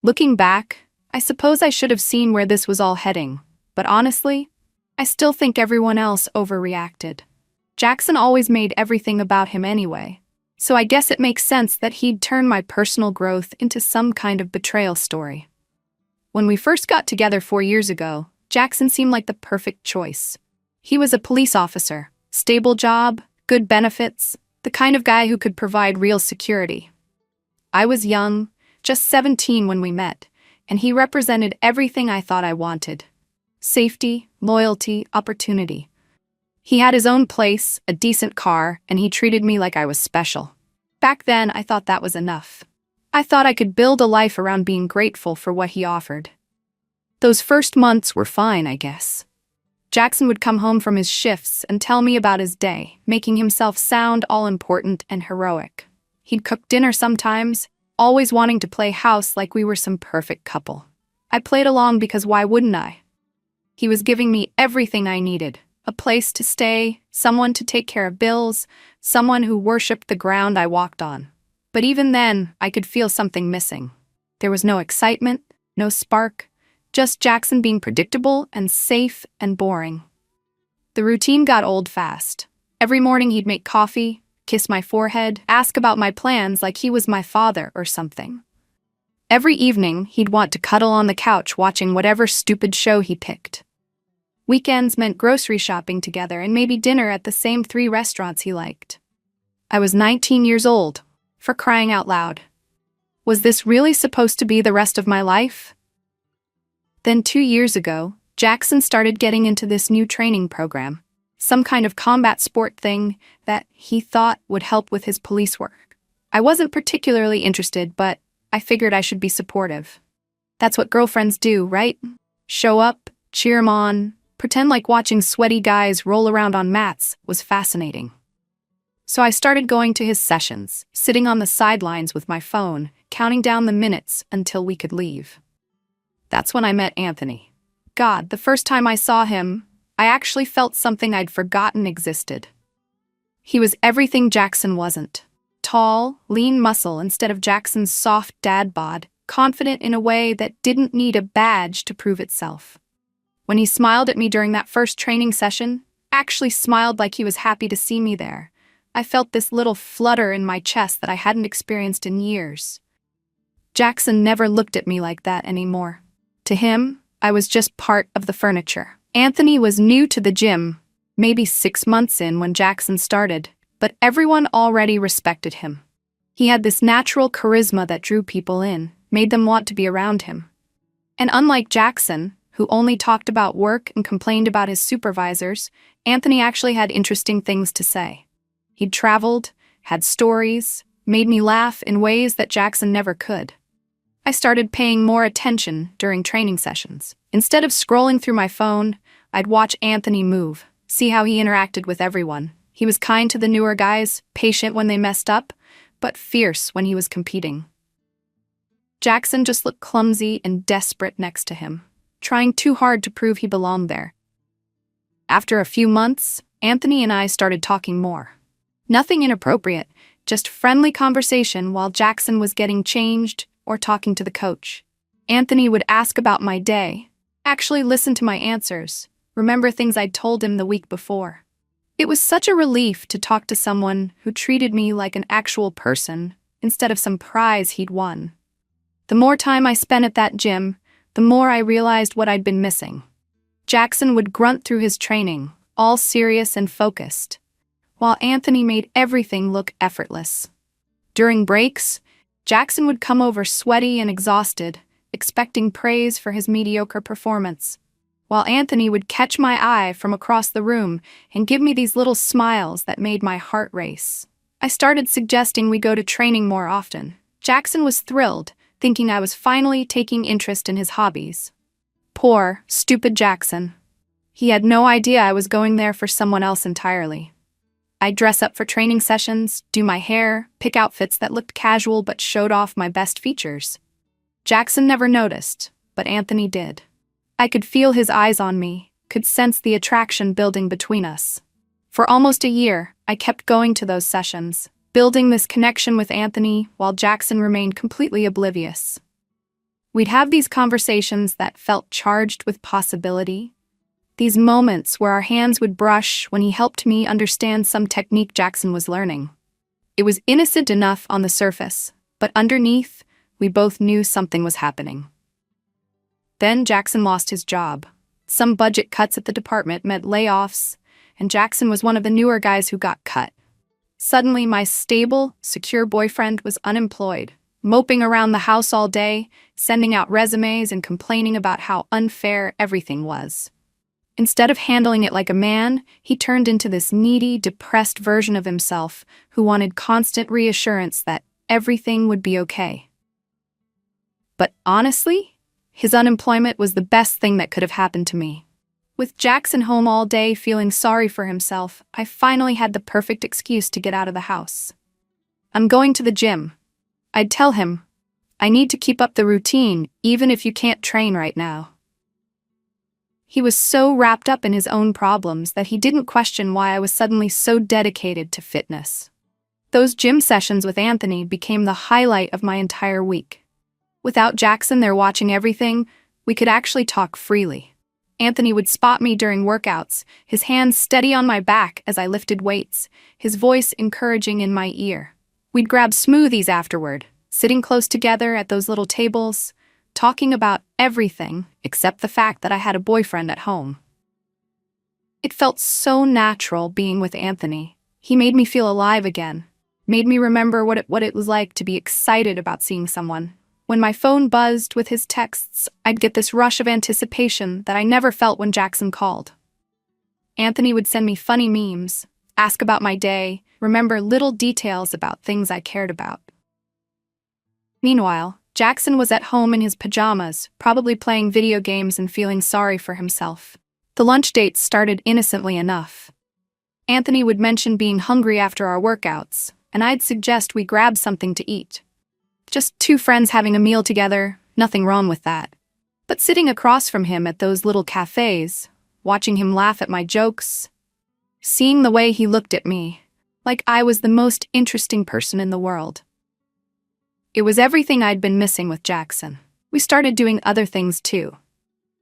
Looking back, I suppose I should have seen where this was all heading, but honestly, I still think everyone else overreacted. Jackson always made everything about him anyway, so I guess it makes sense that he'd turn my personal growth into some kind of betrayal story. When we first got together 4 years ago, Jackson seemed like the perfect choice. He was a police officer, stable job, good benefits, the kind of guy who could provide real security. I was young, just 17 when we met, and he represented everything I thought I wanted. Safety, loyalty, opportunity. He had his own place, a decent car, and he treated me like I was special. Back then, I thought that was enough. I thought I could build a life around being grateful for what he offered. Those first months were fine, I guess. Jackson would come home from his shifts and tell me about his day, making himself sound all-important and heroic. He'd cook dinner sometimes, always wanting to play house like we were some perfect couple. I played along because why wouldn't I? He was giving me everything I needed. A place to stay, someone to take care of bills, someone who worshipped the ground I walked on. But even then, I could feel something missing. There was no excitement, no spark, just Jackson being predictable and safe and boring. The routine got old fast. Every morning he'd make coffee, kiss my forehead, ask about my plans like he was my father or something. Every evening, he'd want to cuddle on the couch watching whatever stupid show he picked. Weekends meant grocery shopping together and maybe dinner at the same 3 restaurants he liked. I was 19 years old, for crying out loud. Was this really supposed to be the rest of my life? Then 2 years ago, Jackson started getting into this new training program, some kind of combat sport thing that he thought would help with his police work. I wasn't particularly interested, but I figured I should be supportive. That's what girlfriends do, right? Show up, cheer 'em on, pretend like watching sweaty guys roll around on mats was fascinating. So I started going to his sessions, sitting on the sidelines with my phone, counting down the minutes until we could leave. That's when I met Anthony. God, the first time I saw him, I actually felt something I'd forgotten existed. He was everything Jackson wasn't. Tall, lean muscle instead of Jackson's soft dad bod, confident in a way that didn't need a badge to prove itself. When he smiled at me during that first training session, actually smiled like he was happy to see me there, I felt this little flutter in my chest that I hadn't experienced in years. Jackson never looked at me like that anymore. To him, I was just part of the furniture. Anthony was new to the gym, maybe 6 months in when Jackson started, but everyone already respected him. He had this natural charisma that drew people in, made them want to be around him. And unlike Jackson, who only talked about work and complained about his supervisors, Anthony actually had interesting things to say. He'd traveled, had stories, made me laugh in ways that Jackson never could. I started paying more attention during training sessions. Instead of scrolling through my phone, I'd watch Anthony move, see how he interacted with everyone. He was kind to the newer guys, patient when they messed up, but fierce when he was competing. Jackson just looked clumsy and desperate next to him, trying too hard to prove he belonged there. After a few months, Anthony and I started talking more. Nothing inappropriate, just friendly conversation while Jackson was getting changed or talking to the coach. Anthony would ask about my day, actually listen to my answers, remember things I'd told him the week before. It was such a relief to talk to someone who treated me like an actual person instead of some prize he'd won. The more time I spent at that gym, the more I realized what I'd been missing. Jackson would grunt through his training, all serious and focused, while Anthony made everything look effortless. During breaks, Jackson would come over sweaty and exhausted, expecting praise for his mediocre performance, while Anthony would catch my eye from across the room and give me these little smiles that made my heart race. I started suggesting we go to training more often. Jackson was thrilled, thinking I was finally taking interest in his hobbies. Poor, stupid Jackson. He had no idea I was going there for someone else entirely. I'd dress up for training sessions, do my hair, pick outfits that looked casual but showed off my best features. Jackson never noticed, but Anthony did. I could feel his eyes on me, could sense the attraction building between us. For almost a year, I kept going to those sessions, building this connection with Anthony while Jackson remained completely oblivious. We'd have these conversations that felt charged with possibility. These moments where our hands would brush when he helped me understand some technique Jackson was learning. It was innocent enough on the surface, but underneath, we both knew something was happening. Then Jackson lost his job. Some budget cuts at the department meant layoffs, and Jackson was one of the newer guys who got cut. Suddenly, my stable, secure boyfriend was unemployed, moping around the house all day, sending out resumes and complaining about how unfair everything was. Instead of handling it like a man, he turned into this needy, depressed version of himself who wanted constant reassurance that everything would be okay. But honestly, his unemployment was the best thing that could have happened to me. With Jackson home all day feeling sorry for himself, I finally had the perfect excuse to get out of the house. I'm going to the gym. I'd tell him, I need to keep up the routine, even if you can't train right now. He was so wrapped up in his own problems that he didn't question why I was suddenly so dedicated to fitness. Those gym sessions with Anthony became the highlight of my entire week. Without Jackson there watching everything, we could actually talk freely. Anthony would spot me during workouts, his hands steady on my back as I lifted weights, his voice encouraging in my ear. We'd grab smoothies afterward, sitting close together at those little tables, talking about everything except the fact that I had a boyfriend at home. It felt so natural being with Anthony. He made me feel alive again, made me remember what it was like to be excited about seeing someone. When my phone buzzed with his texts, I'd get this rush of anticipation that I never felt when Jackson called. Anthony would send me funny memes, ask about my day, remember little details about things I cared about. Meanwhile, Jackson was at home in his pajamas, probably playing video games and feeling sorry for himself. The lunch dates started innocently enough. Anthony would mention being hungry after our workouts, and I'd suggest we grab something to eat. Just two friends having a meal together, nothing wrong with that. But sitting across from him at those little cafes, watching him laugh at my jokes, seeing the way he looked at me, like I was the most interesting person in the world. It was everything I'd been missing with Jackson. We started doing other things too.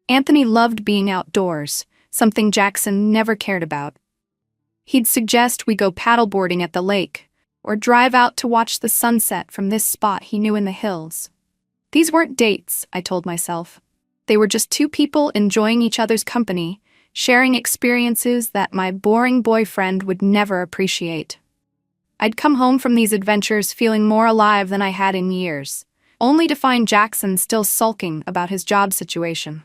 Anthony loved being outdoors, something Jackson never cared about. He'd suggest we go paddleboarding at the lake, or drive out to watch the sunset from this spot he knew in the hills. These weren't dates, I told myself. They were just two people enjoying each other's company, sharing experiences that my boring boyfriend would never appreciate. I'd come home from these adventures feeling more alive than I had in years, only to find Jackson still sulking about his job situation.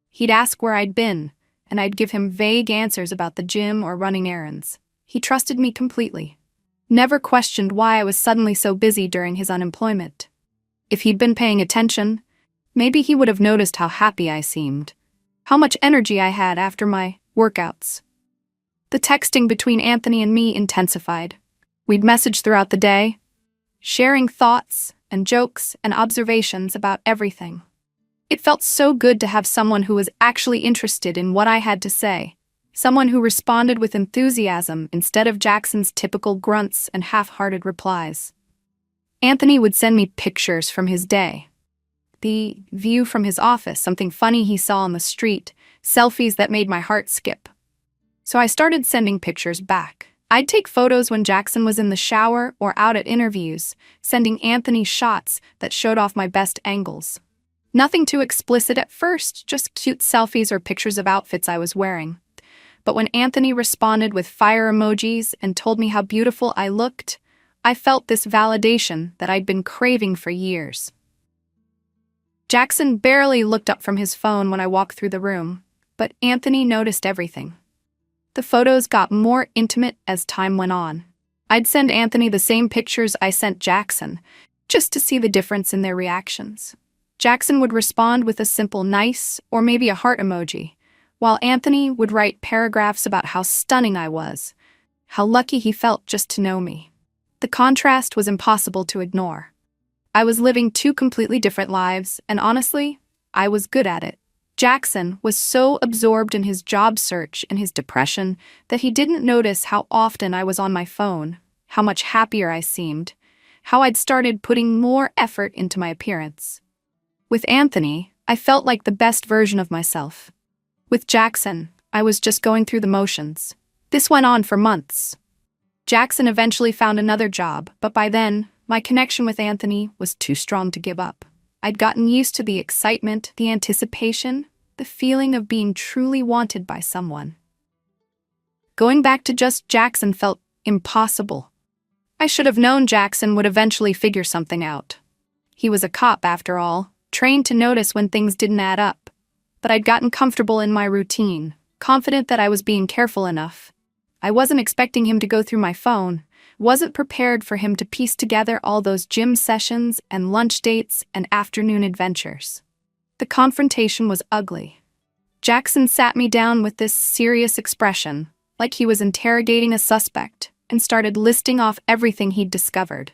He'd ask where I'd been, and I'd give him vague answers about the gym or running errands. He trusted me completely. Never questioned why I was suddenly so busy during his unemployment. If he'd been paying attention, maybe he would have noticed how happy I seemed, how much energy I had after my workouts. The texting between Anthony and me intensified. We'd message throughout the day, sharing thoughts and jokes and observations about everything. It felt so good to have someone who was actually interested in what I had to say. Someone who responded with enthusiasm instead of Jackson's typical grunts and half-hearted replies. Anthony would send me pictures from his day. The view from his office, something funny he saw on the street, selfies that made my heart skip. So I started sending pictures back. I'd take photos when Jackson was in the shower or out at interviews, sending Anthony shots that showed off my best angles. Nothing too explicit at first, just cute selfies or pictures of outfits I was wearing. But when Anthony responded with fire emojis and told me how beautiful I looked, I felt this validation that I'd been craving for years. Jackson barely looked up from his phone when I walked through the room, but Anthony noticed everything. The photos got more intimate as time went on. I'd send Anthony the same pictures I sent Jackson, just to see the difference in their reactions. Jackson would respond with a simple nice or maybe a heart emoji, while Anthony would write paragraphs about how stunning I was, how lucky he felt just to know me. The contrast was impossible to ignore. I was living two completely different lives, and honestly, I was good at it. Jackson was so absorbed in his job search and his depression that he didn't notice how often I was on my phone, how much happier I seemed, how I'd started putting more effort into my appearance. With Anthony, I felt like the best version of myself. With Jackson, I was just going through the motions. This went on for months. Jackson eventually found another job, but by then, my connection with Anthony was too strong to give up. I'd gotten used to the excitement, the anticipation, the feeling of being truly wanted by someone. Going back to just Jackson felt impossible. I should have known Jackson would eventually figure something out. He was a cop, after all, trained to notice when things didn't add up. But I'd gotten comfortable in my routine, confident that I was being careful enough. I wasn't expecting him to go through my phone, wasn't prepared for him to piece together all those gym sessions and lunch dates and afternoon adventures. The confrontation was ugly. Jackson sat me down with this serious expression, like he was interrogating a suspect, and started listing off everything he'd discovered.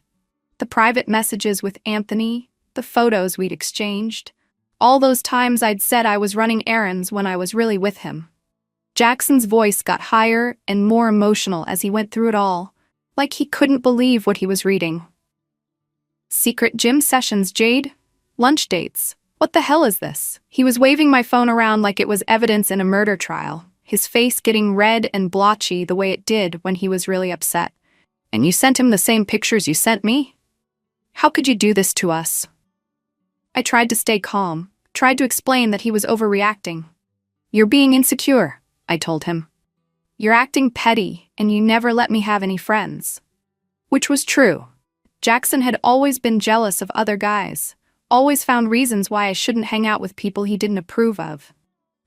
The private messages with Anthony, the photos we'd exchanged, all those times I'd said I was running errands when I was really with him. Jackson's voice got higher and more emotional as he went through it all, like he couldn't believe what he was reading. Secret gym sessions, Jade? Lunch dates? What the hell is this? He was waving my phone around like it was evidence in a murder trial, his face getting red and blotchy the way it did when he was really upset. And you sent him the same pictures you sent me? How could you do this to us? I tried to stay calm, tried to explain that he was overreacting. You're being insecure, I told him. You're acting petty, and you never let me have any friends. Which was true. Jackson had always been jealous of other guys, always found reasons why I shouldn't hang out with people he didn't approve of.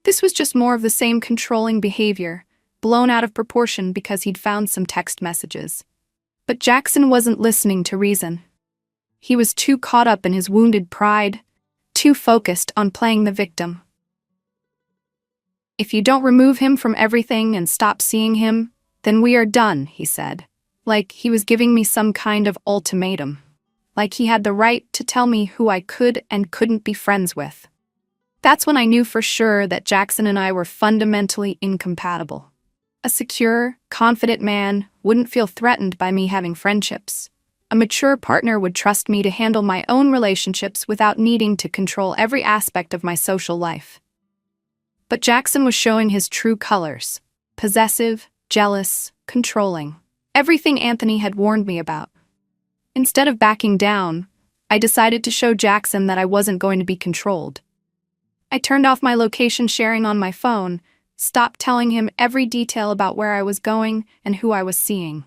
This was just more of the same controlling behavior, blown out of proportion because he'd found some text messages. But Jackson wasn't listening to reason. He was too caught up in his wounded pride, too focused on playing the victim. If you don't remove him from everything and stop seeing him, then we are done, he said. Like he was giving me some kind of ultimatum. Like he had the right to tell me who I could and couldn't be friends with. That's when I knew for sure that Jackson and I were fundamentally incompatible. A secure, confident man wouldn't feel threatened by me having friendships. A mature partner would trust me to handle my own relationships without needing to control every aspect of my social life. But Jackson was showing his true colors: possessive, jealous, controlling. Everything Anthony had warned me about. Instead of backing down, I decided to show Jackson that I wasn't going to be controlled. I turned off my location sharing on my phone, stopped telling him every detail about where I was going and who I was seeing.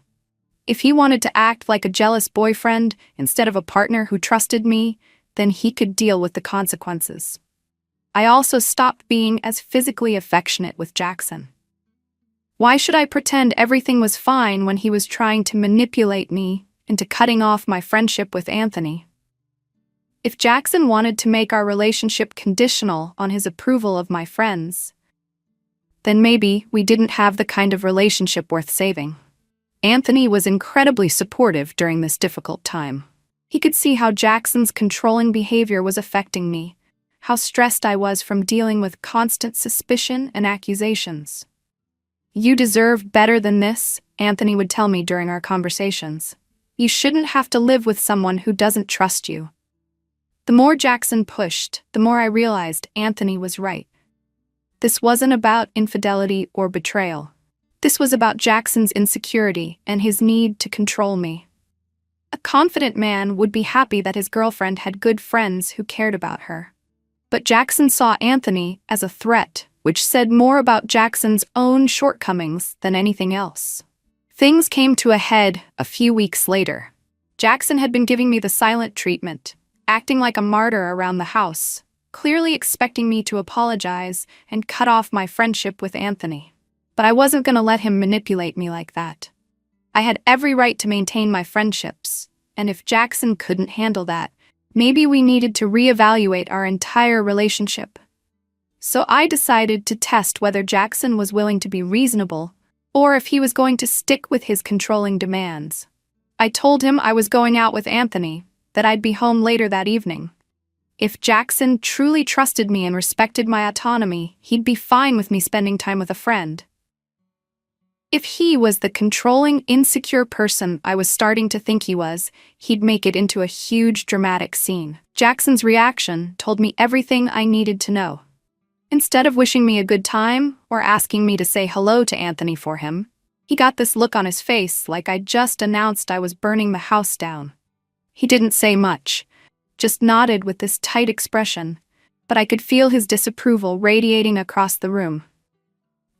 If he wanted to act like a jealous boyfriend instead of a partner who trusted me, then he could deal with the consequences. I also stopped being as physically affectionate with Jackson. Why should I pretend everything was fine when he was trying to manipulate me into cutting off my friendship with Anthony? If Jackson wanted to make our relationship conditional on his approval of my friends, then maybe we didn't have the kind of relationship worth saving. Anthony was incredibly supportive during this difficult time. He could see how Jackson's controlling behavior was affecting me, how stressed I was from dealing with constant suspicion and accusations. You deserve better than this, Anthony would tell me during our conversations. You shouldn't have to live with someone who doesn't trust you. The more Jackson pushed, the more I realized Anthony was right. This wasn't about infidelity or betrayal. This was about Jackson's insecurity and his need to control me. A confident man would be happy that his girlfriend had good friends who cared about her. But Jackson saw Anthony as a threat, which said more about Jackson's own shortcomings than anything else. Things came to a head a few weeks later. Jackson had been giving me the silent treatment, acting like a martyr around the house, clearly expecting me to apologize and cut off my friendship with Anthony. But I wasn't going to let him manipulate me like that. I had every right to maintain my friendships, and if Jackson couldn't handle that, maybe we needed to reevaluate our entire relationship. So I decided to test whether Jackson was willing to be reasonable, or if he was going to stick with his controlling demands. I told him I was going out with Anthony, that I'd be home later that evening. If Jackson truly trusted me and respected my autonomy, he'd be fine with me spending time with a friend. If he was the controlling, insecure person I was starting to think he was, he'd make it into a huge dramatic scene. Jackson's reaction told me everything I needed to know. Instead of wishing me a good time or asking me to say hello to Anthony for him, he got this look on his face like I'd just announced I was burning the house down. He didn't say much, just nodded with this tight expression, but I could feel his disapproval radiating across the room.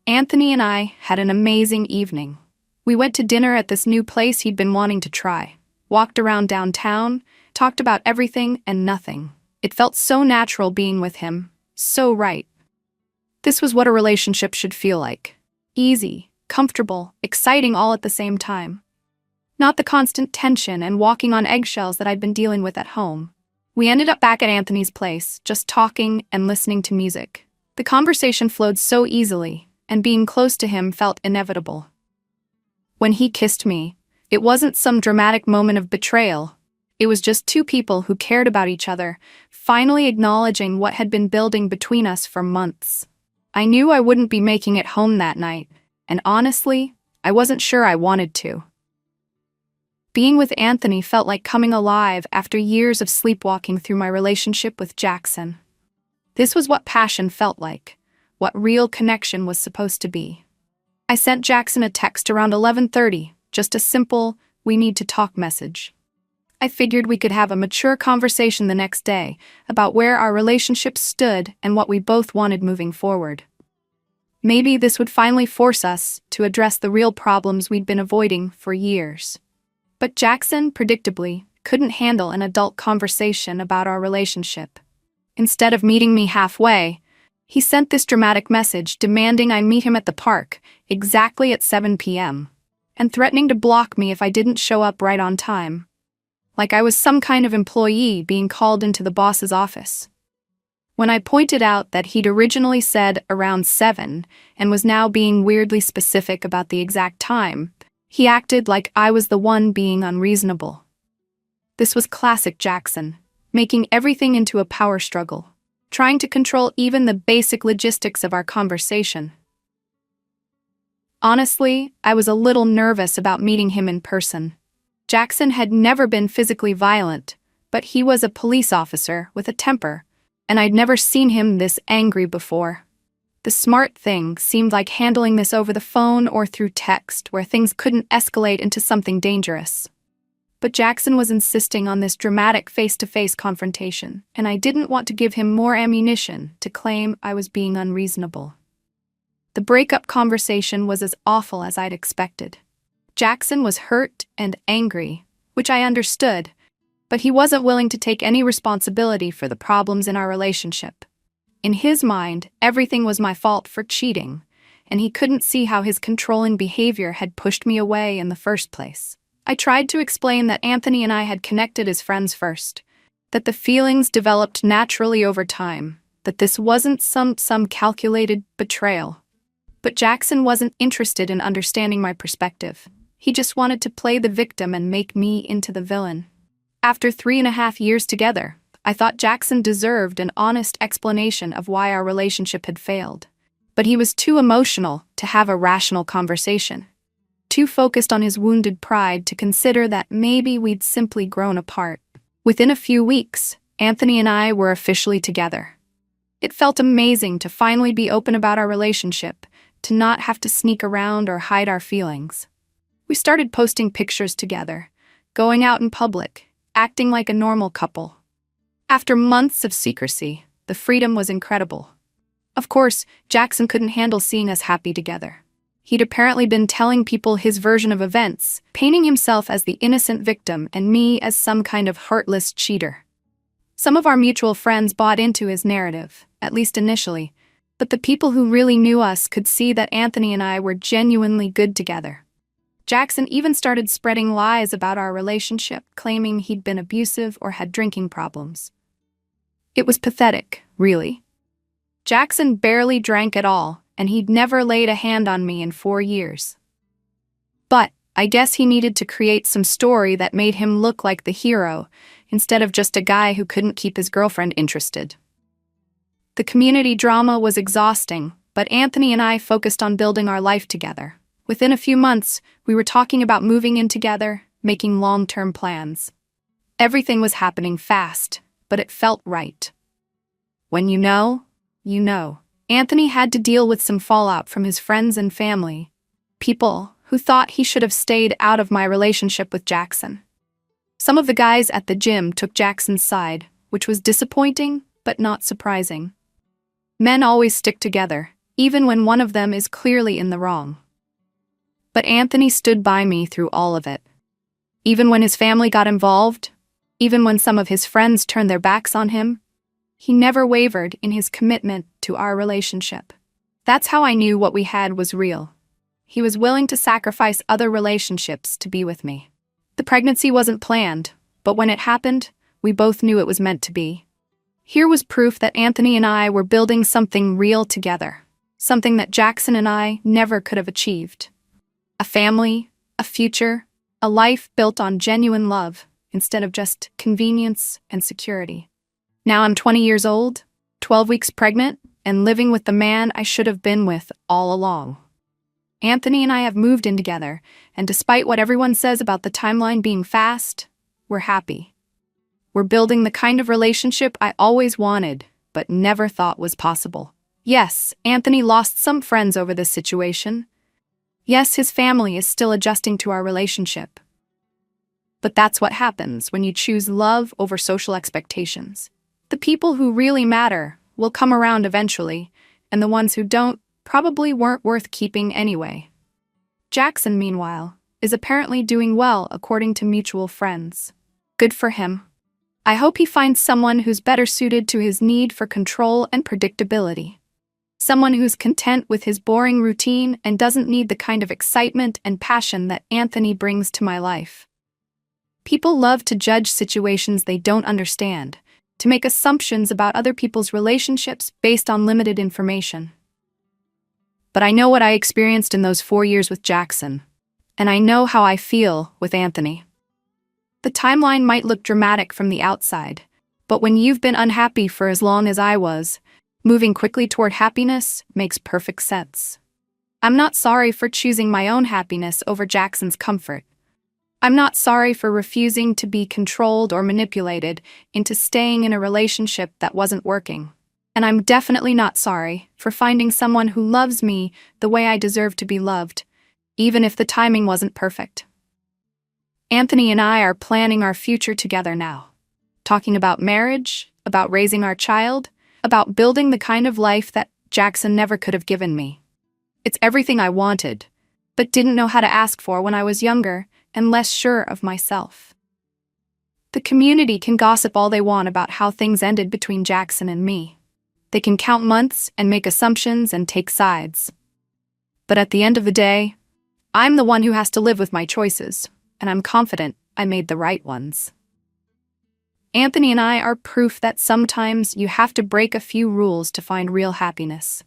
Anthony and I had an amazing evening. We went to dinner at this new place he'd been wanting to try, walked around downtown, talked about everything and nothing. It felt so natural being with him, so right. This was what a relationship should feel like. Easy, comfortable, exciting all at the same time. Not the constant tension and walking on eggshells that I'd been dealing with at home. We ended up back at Anthony's place, just talking and listening to music. The conversation flowed so easily, and being close to him felt inevitable. When he kissed me, it wasn't some dramatic moment of betrayal. It was just two people who cared about each other, finally acknowledging what had been building between us for months. I knew I wouldn't be making it home that night, and honestly, I wasn't sure I wanted to. Being with Anthony felt like coming alive after years of sleepwalking through my relationship with Jackson. This was what passion felt like, what real connection was supposed to be. I sent Jackson a text around 11:30, just a simple, "we need to talk" message. I figured we could have a mature conversation the next day about where our relationship stood and what we both wanted moving forward. Maybe this would finally force us to address the real problems we'd been avoiding for years. But Jackson, predictably, couldn't handle an adult conversation about our relationship. Instead of meeting me halfway, he sent this dramatic message demanding I meet him at the park, exactly at 7 p.m., and threatening to block me if I didn't show up right on time. Like I was some kind of employee being called into the boss's office. When I pointed out that he'd originally said around 7 and was now being weirdly specific about the exact time, he acted like I was the one being unreasonable. This was classic Jackson, making everything into a power struggle, trying to control even the basic logistics of our conversation. Honestly, I was a little nervous about meeting him in person. Jackson had never been physically violent, but he was a police officer with a temper, and I'd never seen him this angry before. The smart thing seemed like handling this over the phone or through text, where things couldn't escalate into something dangerous. But Jackson was insisting on this dramatic face-to-face confrontation, and I didn't want to give him more ammunition to claim I was being unreasonable. The breakup conversation was as awful as I'd expected. Jackson was hurt and angry, which I understood, but he wasn't willing to take any responsibility for the problems in our relationship. In his mind, everything was my fault for cheating, and he couldn't see how his controlling behavior had pushed me away in the first place. I tried to explain that Anthony and I had connected as friends first, that the feelings developed naturally over time, that this wasn't some calculated betrayal. But Jackson wasn't interested in understanding my perspective. He just wanted to play the victim and make me into the villain. After 3.5 years together, I thought Jackson deserved an honest explanation of why our relationship had failed. But he was too emotional to have a rational conversation. Too focused on his wounded pride to consider that maybe we'd simply grown apart. Within a few weeks, Anthony and I were officially together. It felt amazing to finally be open about our relationship, to not have to sneak around or hide our feelings. We started posting pictures together, going out in public, acting like a normal couple. After months of secrecy, the freedom was incredible. Of course, Jackson couldn't handle seeing us happy together. He'd apparently been telling people his version of events, painting himself as the innocent victim and me as some kind of heartless cheater. Some of our mutual friends bought into his narrative, at least initially, but the people who really knew us could see that Anthony and I were genuinely good together. Jackson even started spreading lies about our relationship, claiming he'd been abusive or had drinking problems. It was pathetic, really. Jackson barely drank at all, and he'd never laid a hand on me in 4 years. But I guess he needed to create some story that made him look like the hero, instead of just a guy who couldn't keep his girlfriend interested. The community drama was exhausting, but Anthony and I focused on building our life together. Within a few months, we were talking about moving in together, making long-term plans. Everything was happening fast, but it felt right. When you know, you know. Anthony had to deal with some fallout from his friends and family, people who thought he should have stayed out of my relationship with Jackson. Some of the guys at the gym took Jackson's side, which was disappointing, but not surprising. Men always stick together, even when one of them is clearly in the wrong. But Anthony stood by me through all of it. Even when his family got involved, even when some of his friends turned their backs on him, he never wavered in his commitment to our relationship. That's how I knew what we had was real. He was willing to sacrifice other relationships to be with me. The pregnancy wasn't planned, but when it happened, we both knew it was meant to be. Here was proof that Anthony and I were building something real together, something that Jackson and I never could have achieved. A family, a future, a life built on genuine love instead of just convenience and security. Now I'm 20 years old, 12 weeks pregnant, and living with the man I should have been with all along. Anthony and I have moved in together, and despite what everyone says about the timeline being fast, we're happy. We're building the kind of relationship I always wanted, but never thought was possible. Yes, Anthony lost some friends over this situation. Yes, his family is still adjusting to our relationship. But that's what happens when you choose love over social expectations. The people who really matter will come around eventually, and the ones who don't probably weren't worth keeping anyway. Jackson, meanwhile, is apparently doing well according to mutual friends. Good for him. I hope he finds someone who's better suited to his need for control and predictability. Someone who's content with his boring routine and doesn't need the kind of excitement and passion that Anthony brings to my life. People love to judge situations they don't understand, to make assumptions about other people's relationships based on limited information. But I know what I experienced in those 4 years with Jackson, and I know how I feel with Anthony. The timeline might look dramatic from the outside, but when you've been unhappy for as long as I was, moving quickly toward happiness makes perfect sense. I'm not sorry for choosing my own happiness over Jackson's comfort. I'm not sorry for refusing to be controlled or manipulated into staying in a relationship that wasn't working. And I'm definitely not sorry for finding someone who loves me the way I deserve to be loved, even if the timing wasn't perfect. Anthony and I are planning our future together now, talking about marriage, about raising our child, about building the kind of life that Jackson never could have given me. It's everything I wanted, but didn't know how to ask for when I was younger and less sure of myself. The community can gossip all they want about how things ended between Jackson and me. They can count months and make assumptions and take sides. But at the end of the day, I'm the one who has to live with my choices, and I'm confident I made the right ones. Anthony and I are proof that sometimes you have to break a few rules to find real happiness.